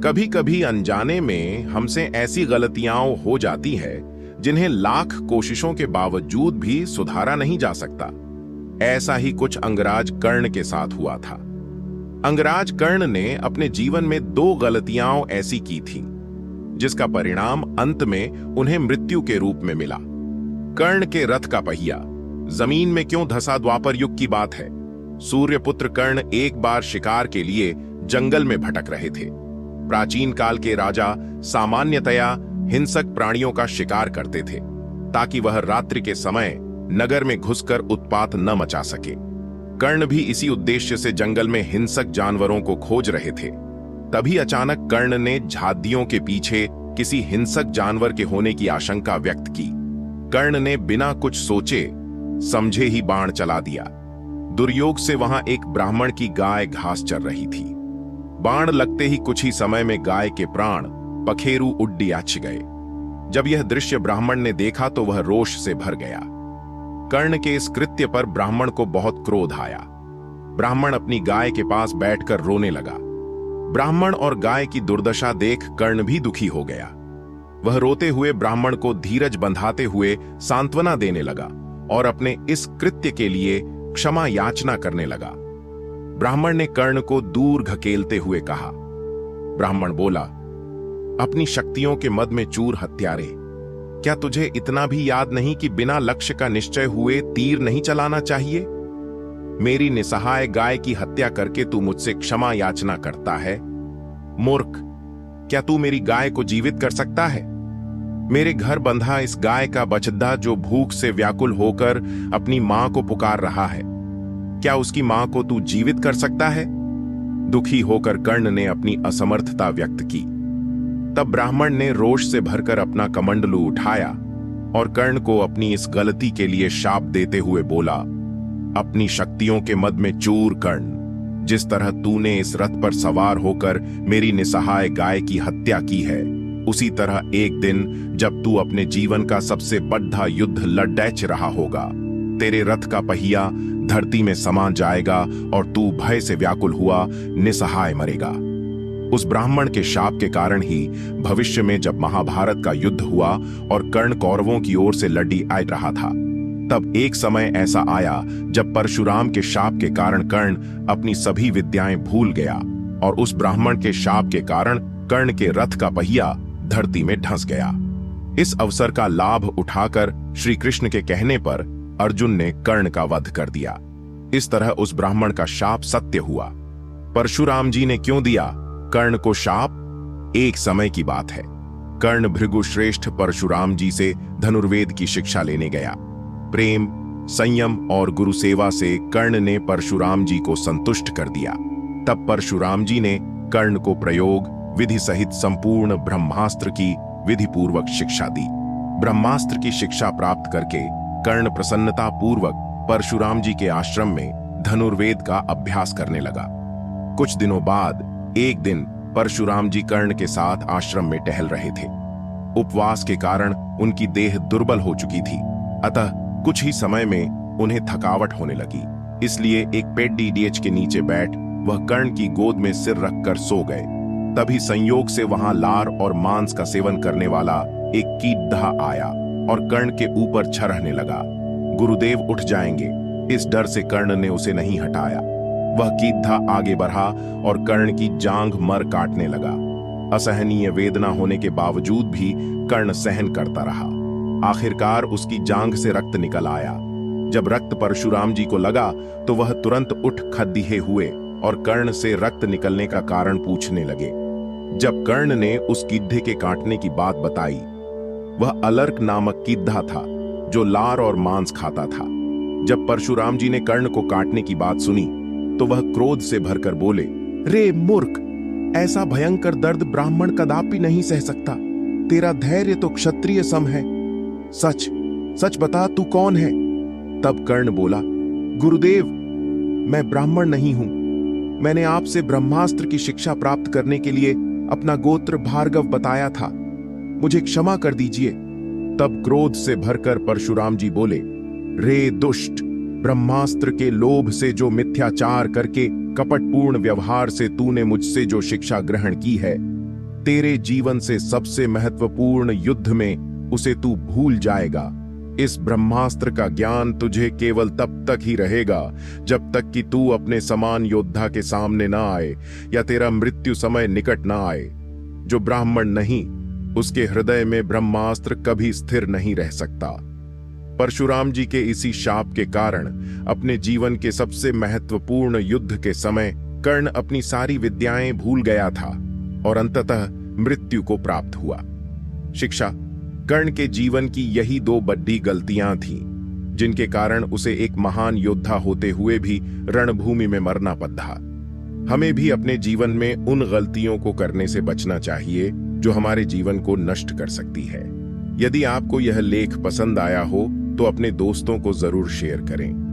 कभी कभी अनजाने में हमसे ऐसी गलतियां हो जाती है जिन्हें लाख कोशिशों के बावजूद भी सुधारा नहीं जा सकता। ऐसा ही कुछ अंगराज कर्ण के साथ हुआ था। अंगराज कर्ण ने अपने जीवन में 2 गलतियां ऐसी की थीं, जिसका परिणाम अंत में उन्हें मृत्यु के रूप में मिला। कर्ण के रथ का पहिया जमीन में क्यों धंसा? द्वापर युग की बात है। सूर्यपुत्र कर्ण एक बार शिकार के लिए जंगल में भटक रहे थे। प्राचीन काल के राजा सामान्यतया हिंसक प्राणियों का शिकार करते थे, ताकि वह रात्रि के समय नगर में घुसकर उत्पात न मचा सके। कर्ण भी इसी उद्देश्य से जंगल में हिंसक जानवरों को खोज रहे थे। तभी अचानक कर्ण ने झादियों के पीछे किसी हिंसक जानवर के होने की आशंका व्यक्त की। कर्ण ने बिना कुछ सोचे समझे ही बाण चला दिया। दुर्योग से वहां एक ब्राह्मण की गाय घास चर रही थी। बाण लगते ही कुछ ही समय में गाय के प्राण पखेरु उड्डियाच गए। जब यह दृश्य ब्राह्मण ने देखा तो वह रोष से भर गया। कर्ण के इस कृत्य पर ब्राह्मण को बहुत क्रोध आया। ब्राह्मण अपनी गाय के पास बैठकर रोने लगा। ब्राह्मण और गाय की दुर्दशा देख कर्ण भी दुखी हो गया। वह रोते हुए ब्राह्मण को धीरज बंधाते हुए सांत्वना देने लगा और अपने इस कृत्य के लिए क्षमा याचना करने लगा। ब्राह्मण ने कर्ण को दूर घकेलते हुए कहा। ब्राह्मण बोला, अपनी शक्तियों के मद में चूर हत्यारे, क्या तुझे इतना भी याद नहीं कि बिना लक्ष्य का निश्चय हुए तीर नहीं चलाना चाहिए? मेरी निसहाय गाय की हत्या करके तू मुझसे क्षमा याचना करता है? मूर्ख, क्या तू मेरी गाय को जीवित कर सकता है? मेरे घर बंधा इस गाय का बछड़ा जो भूख से व्याकुल होकर अपनी मां को पुकार रहा है, क्या उसकी मां को तू जीवित कर सकता है? दुखी होकर कर्ण ने अपनी असमर्थता व्यक्त की। तब ब्राह्मण ने रोष से भरकर अपना कमंडलू उठाया और कर्ण को अपनी इस गलती के लिए शाप देते हुए बोला, अपनी शक्तियों के मद में चूर कर्ण, जिस तरह तूने इस रथ पर सवार होकर मेरी निसहाय गाय की हत्या की है, उसी तरह एक दिन जब तू अपने जीवन का सबसे बड़ा युद्ध लड़ैच रहा होगा, तेरे रथ का पहिया धरती में समा जाएगा और तू भय से व्याकुल हुआ निसहाय मरेगा। उस ब्राह्मण के शाप के कारण ही भविष्य में जब महाभारत का युद्ध हुआ और कर्ण कौरवों की ओर से लड़ी आ रहा था, तब एक समय ऐसा आया जब परशुराम के शाप के कारण कर्ण अपनी सभी विद्याएं भूल गया और उस ब्राह्मण के शाप के कारण कर्ण के रथ का पहिया धरती में धंस गया। इस अवसर का लाभ उठाकर श्री कृष्ण के कहने पर अर्जुन ने कर्ण का वध कर दिया। इस तरह उस ब्राह्मण का शाप सत्य हुआ। परशुराम जी ने क्यों दिया कर्ण को शाप? एक समय की बात है। कर्ण भृगु श्रेष्ठ परशुराम जी से धनुर्वेद की शिक्षा लेने गया। प्रेम, संयम और गुरु सेवा से कर्ण ने परशुराम जी को संतुष्ट कर दिया। तब परशुराम जी ने कर्ण को प्रयोग विधि सहित संपूर्ण ब्रह्मास्त्र की विधि पूर्वक शिक्षा दी। ब्रह्मास्त्र की शिक्षा प्राप्त करके कर्ण प्रसन्नता पूर्वक परशुराम जी के आश्रम में धनुर्वेद का अभ्यास करने लगा। कुछ दिनों बाद एक दिन परशुराम जी कर्ण के साथ आश्रम में टहल रहे थे। उपवास के कारण उनकी देह दुर्बल हो चुकी थी, अतः कुछ ही समय में उन्हें थकावट होने लगी। इसलिए एक पेड़ के नीचे बैठ वह कर्ण की गोद में सिर रखकर सो गए। तभी संयोग से वहां लार और मांस का सेवन करने वाला एक कीड़ा आया और कर्ण के ऊपर छरहने लगा। गुरुदेव उठ जाएंगे, इस डर से कर्ण ने उसे नहीं हटाया। वह कीड़ा आगे बढ़ा और कर्ण की जांघ मर काटने लगा। असहनीय वेदना होने के बावजूद भी कर्ण सहन करता रहा। आखिरकार उसकी जांघ से रक्त निकल आया। जब रक्त परशुराम जी को लगा तो वह तुरंत उठ खद्दिहे हुए और कर्ण से रक्त निकलने का कारण पूछने लगे। जब कर्ण ने उस कीड़े के काटने की बात बताई, वह अलर्क नामक कीड़ा था जो लार और मांस खाता था। जब परशुराम जी ने कर्ण को काटने की बात सुनी तो वह क्रोध से भरकर बोले, रे मूर्ख, ऐसा भयंकर दर्द ब्राह्मण कदापि नहीं सह सकता। तेरा धैर्य तो क्षत्रिय सम है। सच सच बता, तू कौन है? तब कर्ण बोला, गुरुदेव, मैं ब्राह्मण नहीं हूं। मैंने आपसे ब्रह्मास्त्र की शिक्षा प्राप्त करने के लिए अपना गोत्र भार्गव बताया था, मुझे क्षमा कर दीजिए। तब क्रोध से भरकर परशुराम जी बोले, रे दुष्ट, ब्रह्मास्त्र के लोभ से जो मिथ्याचार करके कपटपूर्ण व्यवहार से तूने मुझसे जो शिक्षा ग्रहण की है, तेरे जीवन से सबसे महत्वपूर्ण युद्ध में उसे तू भूल जाएगा। इस ब्रह्मास्त्र का ज्ञान तुझे केवल तब तक ही रहेगा जब तक कि तू अपने समान योद्धा के सामने ना आए या तेरा मृत्यु समय निकट ना आए। जो ब्राह्मण नहीं, उसके हृदय में ब्रह्मास्त्र कभी स्थिर नहीं रह सकता। परशुराम जी के इसी शाप के कारण अपने जीवन के सबसे महत्वपूर्ण युद्ध के समय कर्ण अपनी सारी विद्याएं भूल गया था और अंततः मृत्यु को प्राप्त हुआ। शिक्षा। कर्ण के जीवन की यही दो बड़ी गलतियां थीं, जिनके कारण उसे एक महान योद्धा होते हुए भी रणभूमि में मरना पड़ा। हमें भी अपने जीवन में उन गलतियों को करने से बचना चाहिए जो हमारे जीवन को नष्ट कर सकती है। यदि आपको यह लेख पसंद आया हो तो अपने दोस्तों को जरूर शेयर करें।